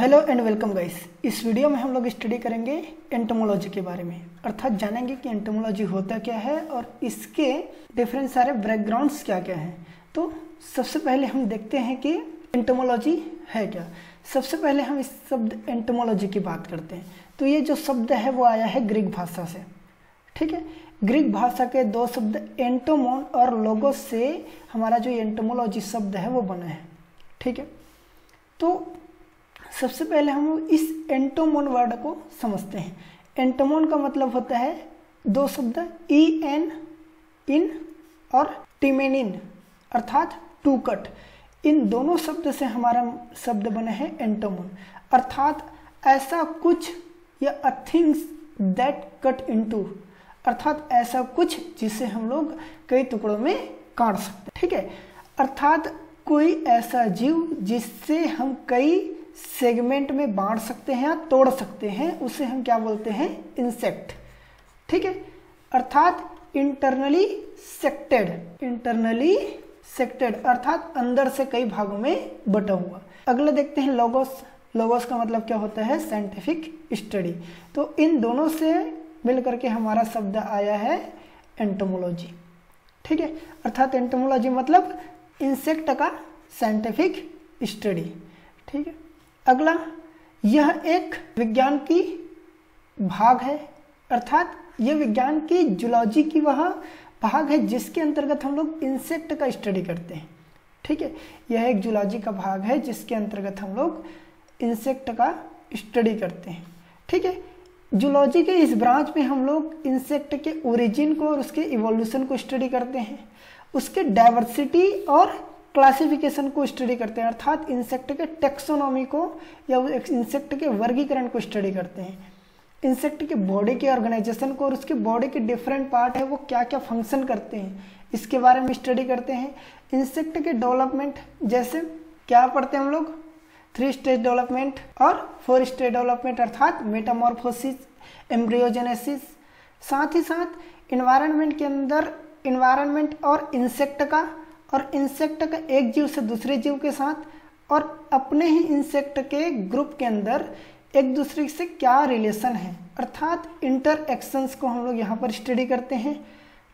Hello and welcome guys. इस video में हम लोग स्टडी करेंगे एंटोमोलॉजी के बारे में, अर्थात जानेंगे कि एंटोमोलॉजी होता क्या है और इसके डिफरेंट सारे बैकग्राउंड्स क्या क्या हैं। तो सबसे पहले हम देखते हैं कि एंटोमोलॉजी है क्या। सबसे पहले हम इस शब्द एंटोमोलॉजी की बात करते हैं। तो ये जो शब्द है वो आया है ग्रीक भाषा से, ठीक है। ग्रीक भाषा के दो शब्द एंटोमोन और लोगोस से हमारा जो एंटोमोलॉजी शब्द है वो बना है, ठीक है। तो सबसे पहले हम इस एंटोमोन वर्ड को समझते हैं। एंटोमोन का मतलब होता है दो शब्द ई एन इन और टिमेनिन अर्थात टू कट। इन दोनों शब्द से हमारा शब्द बना है एंटोमोन, अर्थात ऐसा कुछ या a things that cut into, अर्थात ऐसा कुछ जिसे हम लोग कई टुकड़ों में काट सकते हैं, ठीक है। अर्थात कोई ऐसा जीव जिससे हम कई सेगमेंट में बांट सकते हैं या तोड़ सकते हैं, उसे हम क्या बोलते हैं, इंसेक्ट, ठीक है। अर्थात इंटरनली सेक्टेड अर्थात अंदर से कई भागों में बटा हुआ। अगला देखते हैं लोगोस। लोगोस का मतलब क्या होता है, साइंटिफिक स्टडी। तो इन दोनों से मिलकर के हमारा शब्द आया है एंटोमोलॉजी, ठीक है। अर्थात एंटोमोलॉजी मतलब इंसेक्ट का साइंटिफिक स्टडी, ठीक है। अगला, यह एक विज्ञान की भाग है, अर्थात यह विज्ञान की जूलॉजी की वह भाग है जिसके अंतर्गत हम लोग इंसेक्ट का स्टडी करते हैं, ठीक है। यह एक जूलॉजी का भाग है जिसके अंतर्गत हम लोग इंसेक्ट का स्टडी करते हैं, ठीक है। जूलॉजी के इस ब्रांच में हम लोग इंसेक्ट के ओरिजिन को और उसके इवोल्यूशन को स्टडी करते हैं, उसके डाइवर्सिटी और क्लासिफिकेशन को स्टडी करते हैं, अर्थात इंसेक्ट के टेक्सोनॉमी को या इंसेक्ट के वर्गीकरण को स्टडी करते हैं। इंसेक्ट के बॉडी के ऑर्गेनाइजेशन को और उसके बॉडी के डिफरेंट पार्ट है वो क्या क्या फंक्शन करते हैं इसके बारे में स्टडी करते हैं। इंसेक्ट के डेवलपमेंट, जैसे क्या पढ़ते हैं हम लोग, 3 स्टेज डेवलपमेंट और 4 स्टेज डेवलपमेंट, अर्थात मेटामॉर्फोसिस, एम्ब्रियोजेनेसिस। साथ ही साथ इन्वायरमेंट के अंदर इन्वायरमेंट और इंसेक्ट का एक जीव से दूसरे जीव के साथ और अपने ही इंसेक्ट के ग्रुप के अंदर एक दूसरे से क्या रिलेशन है, अर्थात इंटरएक्शंस को हम लोग यहाँ पर स्टडी करते हैं,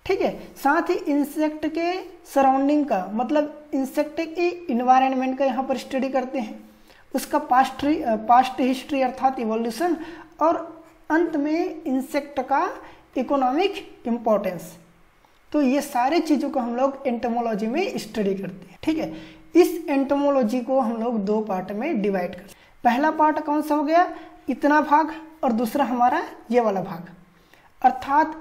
ठीक है। साथ ही इंसेक्ट के सराउंडिंग का मतलब इंसेक्ट के इन्वायरमेंट का यहाँ पर स्टडी करते हैं, उसका पास्ट हिस्ट्री अर्थात इवोल्यूशन, और अंत में इंसेक्ट का इकोनॉमिक इम्पोर्टेंस। तो ये सारे चीज़ों को हम लोग एंटोमोलॉजी में स्टडी करते हैं, ठीक है। इस एंटोमोलॉजी को हम लोग 2 पार्ट में डिवाइड करते हैं। पहला पार्ट कौन सा हो गया, इतना भाग, और दूसरा हमारा ये वाला भाग। अर्थात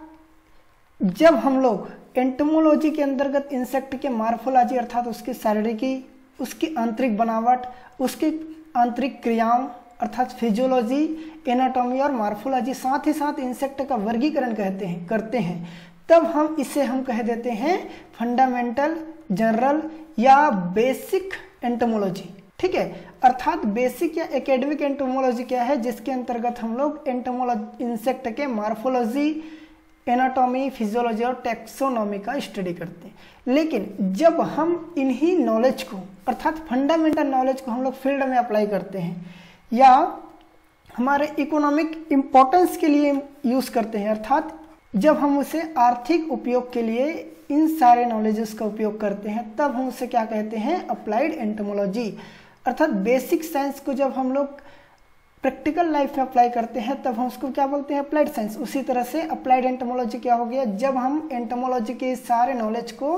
जब हम लोग एंटोमोलॉजी के अंतर्गत इंसेक्ट के मार्फोलॉजी अर्थात उसकी शारीरिकी, उसकी आंतरिक बनावट, उसकी आंतरिक क्रियाओं अर्थात फिजियोलॉजी, एनाटॉमी और मार्फोलॉजी, साथ ही साथ इंसेक्ट का वर्गीकरण करते हैं, तब हम कह देते हैं फंडामेंटल, जनरल या बेसिक एंटोमोलॉजी, ठीक है। अर्थात बेसिक या एकेडमिक एंटोमोलॉजी क्या है, जिसके अंतर्गत हम लोग इंसेक्ट के मार्फोलॉजी, एनाटॉमी, फिजियोलॉजी और टेक्सोनॉमी का स्टडी करते हैं। लेकिन जब हम इन्हीं नॉलेज को अर्थात फंडामेंटल नॉलेज को हम लोग फील्ड में अप्लाई करते हैं या हमारे इकोनॉमिक इम्पोर्टेंस के लिए यूज करते हैं, अर्थात जब हम उसे आर्थिक उपयोग के लिए इन सारे नॉलेजेस का उपयोग करते हैं, तब हम उसे क्या कहते हैं, अप्लाइड एंटोमोलॉजी। अर्थात बेसिक साइंस को जब हम लोग प्रैक्टिकल लाइफ में अप्लाई करते हैं तब हम उसको क्या बोलते हैं, अप्लाइड साइंस। उसी तरह से अप्लाइड एंटोमोलॉजी क्या हो गया, जब हम एंटोमोलॉजी के सारे नॉलेज को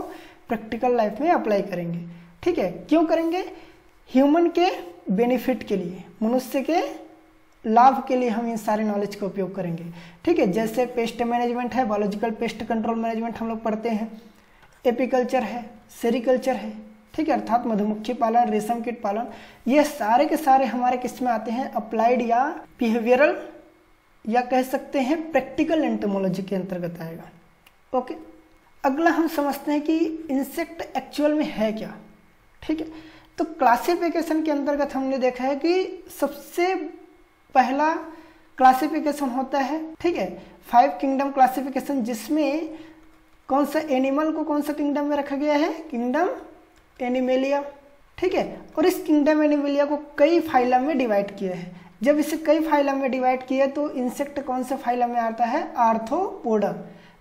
प्रैक्टिकल लाइफ में अप्लाई करेंगे, ठीक है। क्यों करेंगे, ह्यूमन के बेनिफिट के लिए, मनुष्य के लाभ के लिए हम इन सारे नॉलेज का उपयोग करेंगे, ठीक है। जैसे पेस्ट मैनेजमेंट है, बायोलॉजिकल पेस्ट कंट्रोल मैनेजमेंट हम लोग पढ़ते हैं, एपीकल्चर है, सेरिकल्चर है, ठीक है, अर्थात मधुमक्खी पालन, रेशम कीट पालन। ये सारे के सारे हमारे किस में आते हैं, अप्लाइड या बिहेवियरल या कह सकते हैं प्रैक्टिकल एंटोमोलॉजी के अंतर्गत आएगा, ओके। अगला हम समझते हैं कि इंसेक्ट एक्चुअल में है क्या, ठीक है। तो क्लासिफिकेशन के अंतर्गत हमने देखा है कि सबसे पहला क्लासिफिकेशन होता है, ठीक है, 5 किंगडम क्लासिफिकेशन, जिसमें कौन सा एनिमल को कौन सा किंगडम में रखा गया है, किंगडम एनिमेलिया, ठीक है। और इस किंगडम एनिमलिया को कई फाइलम में डिवाइड किया है। जब इसे कई फाइलम में डिवाइड किया तो इंसेक्ट कौन से फाइलम में आता है? आर्थ्रोपोडा।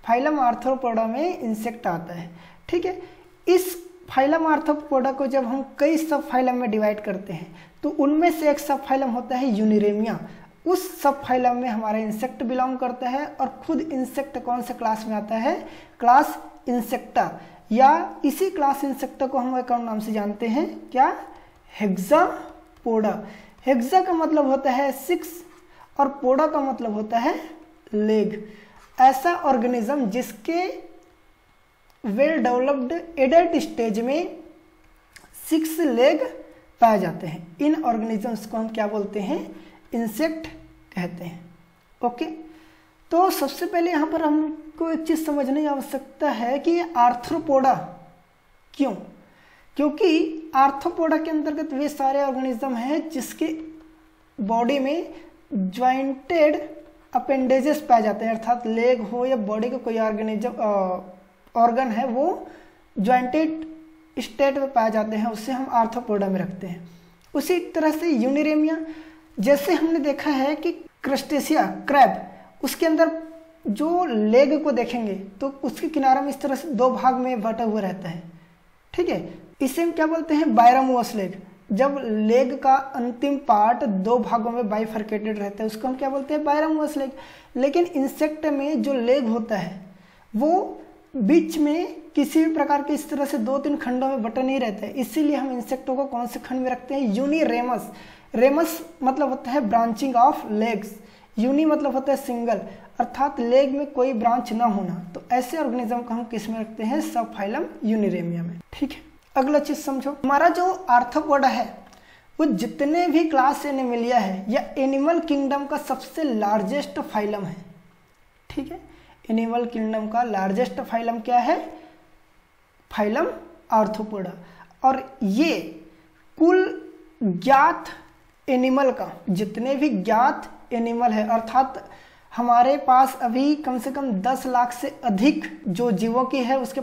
फाइलम आर्थ्रोपोडा में इंसेक्ट आता है, ठीक है। इस फाइलम आर्थ्रोपोडा को जब हम कई सब फाइलम में डिवाइड करते हैं तो उनमें से एक सब फाइलम होता है यूनिरेमिया। उस सब फाइलम में हमारा इंसेक्ट बिलोंग करता है और खुद इंसेक्ट कौन से क्लास में आता है? क्लास इंसेक्टा, या इसी क्लास इंसेक्टा को हम एक और नाम से जानते हैं, क्या? हेक्सापोडा। हेक्सा का मतलब होता है 6 और पोडा का मतलब होता है लेग। ऐसा ऑर्गेनिज्म जिसके वेल डेवलप्ड एडल्ट स्टेज में 6 लेग पाए जाते हैं, इन ऑर्गेनिजम्स को हम क्या बोलते हैं? इंसेक्ट कहते हैं। ओके, तो सबसे पहले यहाँ पर हमको एक चीज समझने की आवश्यकता है कि आर्थ्रोपोडा क्यों? क्योंकि आर्थ्रोपोडा के अंतर्गत वे सारे ऑर्गेनिज्म हैं जिसके बॉडी में ज्वाइंटेड अपेंडेजेस पाए जाते हैं, अर्थात लेग हो या बॉडी का कोई ऑर्गन है वो ज्वाइंटेड स्टेट में पाए जाते हैं, उससे हम आर्थ्रोपोडा में रखते हैं। उसी तरह से यूनिरेमिया, जैसे हमने देखा है कि क्रस्टेशिया क्रैब, उसके अंदर जो लेग को देखेंगे तो उसके किनारे में इस तरह से 2 भाग में बटा हुआ रहता है, ठीक है। इसे हम क्या बोलते हैं? बायरामुअस लेग। जब लेग का अंतिम पार्ट 2 भागों में बाइफर्केटेड रहता है उसको हम क्या बोलते हैं? बायरामुअस लेग। लेकिन इंसेक्ट में जो लेग होता है वो बीच में किसी भी प्रकार के इस तरह से 2-3 खंडों में बटा नहीं रहता है, इसीलिए हम इंसेक्टों को कौन से खंड में रखते हैं? यूनिरेमस। रेमस मतलब होता है ब्रांचिंग ऑफ लेग्स, यूनि मतलब होता है सिंगल, अर्थात लेग में कोई ब्रांच ना होना। तो ऐसे ऑर्गेनिज्म को हम किस में रखते हैं? सब फाइलम यूनिरेमिया में, ठीक है। अगला चीज समझो, हमारा जो आर्थ्रोपोडा है वो जितने भी क्लास एनिमलिया है या एनिमल किंगडम का सबसे लार्जेस्ट फाइलम है, ठीक है। एनिमल किंगडम का लार्जेस्ट फाइलम क्या है? Phylum arthropoda. और ये कुल ज्ञात एनिमल का, जितने भी ज्ञात एनिमल है, अर्थात हमारे पास अभी कम से कम 10 लाख से अधिक जो जीवों की है उसके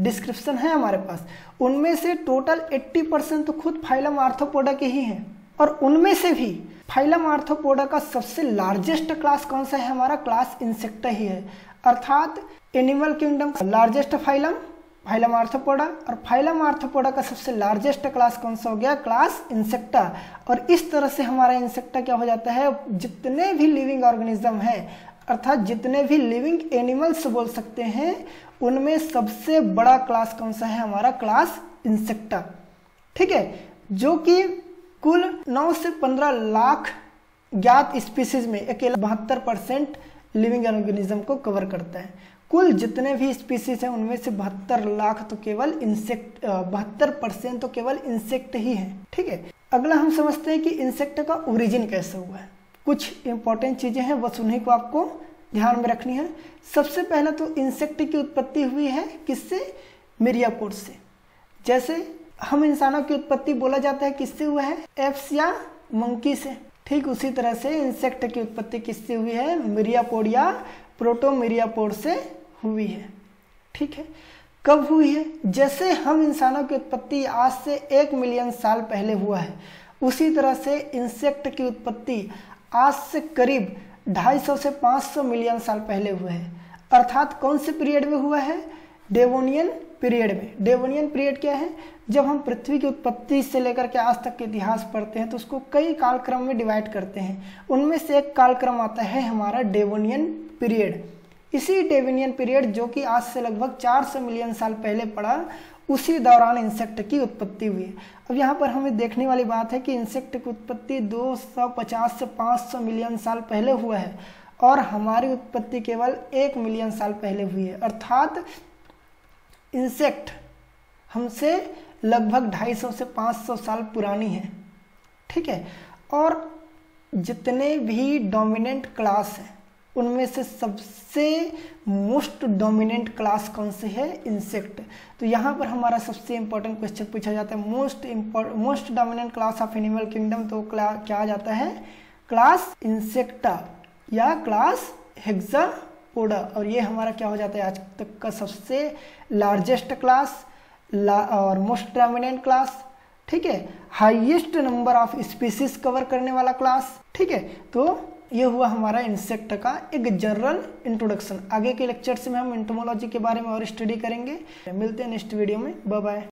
डिस्क्रिप्शन है हमारे पास, उनमें से टोटल 80% तो खुद फाइलम आर्थ्रोपोडा के ही हैं। और उनमें से भी फाइलम आर्थ्रोपोडा का सबसे लार्जेस्ट क्लास कौन सा है? हमारा क्लास इंसेक्टा ही है। अर्थात एनिमल किंगडम का लार्जेस्ट फाइलम फाइलम आर्थ्रोपोडा, और फाइलम आर्थ्रोपोडा का सबसे लार्जेस्ट क्लास कौन सा हो गया? Class insecta. और इस तरह से हमारा इंसेक्टा क्या हो जाता है? जितने भी लिविंग ऑर्गेनिज्म है, अर्थात जितने भी लिविंग एनिमल्स बोल सकते हैं, उनमें सबसे बड़ा क्लास कौन सा है? हमारा क्लास इंसेक्टा, ठीक है। जो कि कुल 9 से 15 लाख ज्ञात स्पीसीज में अकेला 72% लिविंग ऑर्गेनिज्म को कवर करता है। कुल जितने भी स्पीसीज हैं उनमें से 72 लाख तो केवल इंसेक्ट, 72% तो केवल इंसेक्ट ही है, ठीक है। अगला हम समझते हैं कि इंसेक्ट का ओरिजिन कैसे हुआ है। कुछ इंपॉर्टेंट चीजें हैं, बस उन्हीं को आपको ध्यान में रखनी है। सबसे पहले तो इंसेक्ट की उत्पत्ति हुई है किससे? मिरियापोड से। जैसे हम इंसानों की उत्पत्ति बोला जाता है किससे हुआ है? एप्स या मंकी से, ठीक उसी तरह से इंसेक्ट की उत्पत्ति किससे हुई है? मिरियापोड या प्रोटोमिरियापोड से हुई है, ठीक है। कब हुई है? जैसे हम इंसानों की उत्पत्ति आज से 1 मिलियन साल पहले हुआ है, उसी तरह से इंसेक्ट की उत्पत्ति आज से करीब 250 से 500 मिलियन साल पहले हुआ है। अर्थात कौन से पीरियड में हुआ है? डेवोनियन पीरियड में। डेवोनियन पीरियड क्या है? जब हम पृथ्वी की उत्पत्ति से लेकर के आज तक के इतिहास पढ़ते हैं तो उसको कई कालक्रम में डिवाइड करते हैं, उनमें से एक कालक्रम आता है हमारा डेवोनियन पीरियड। इसी डेवोनियन पीरियड जो कि आज से लगभग 400 मिलियन साल पहले पड़ा, उसी दौरान इंसेक्ट की उत्पत्ति हुई है। अब यहाँ पर हमें देखने वाली बात है कि इंसेक्ट की उत्पत्ति 250 से 500 मिलियन साल पहले हुआ है और हमारी उत्पत्ति केवल 1 मिलियन साल पहले हुई है। अर्थात इंसेक्ट हमसे लगभग 250 से 500 साल पुरानी है, ठीक है। और जितने भी डोमिनेंट क्लास हैं उनमें से सबसे मोस्ट डोमिनेंट क्लास कौन सी है? इंसेक्ट। तो यहाँ पर हमारा सबसे इंपॉर्टेंट क्वेश्चन पूछा जाता है, most dominant class of animal kingdom, तो क्या आ जाता है? क्लास इंसेक्टा या क्लास हेक्सापोडा। और ये हमारा क्या हो जाता है? आज तक का सबसे लार्जेस्ट क्लास और मोस्ट डोमिनेंट क्लास, ठीक है, highest number of species cover करने वाला क्लास। ठीक है, तो ये हुआ हमारा इंसेक्ट का एक जनरल इंट्रोडक्शन। आगे के लेक्चर्स में हम एंटोमोलॉजी के बारे में और स्टडी करेंगे। मिलते हैं नेक्स्ट वीडियो में, बाय बाय।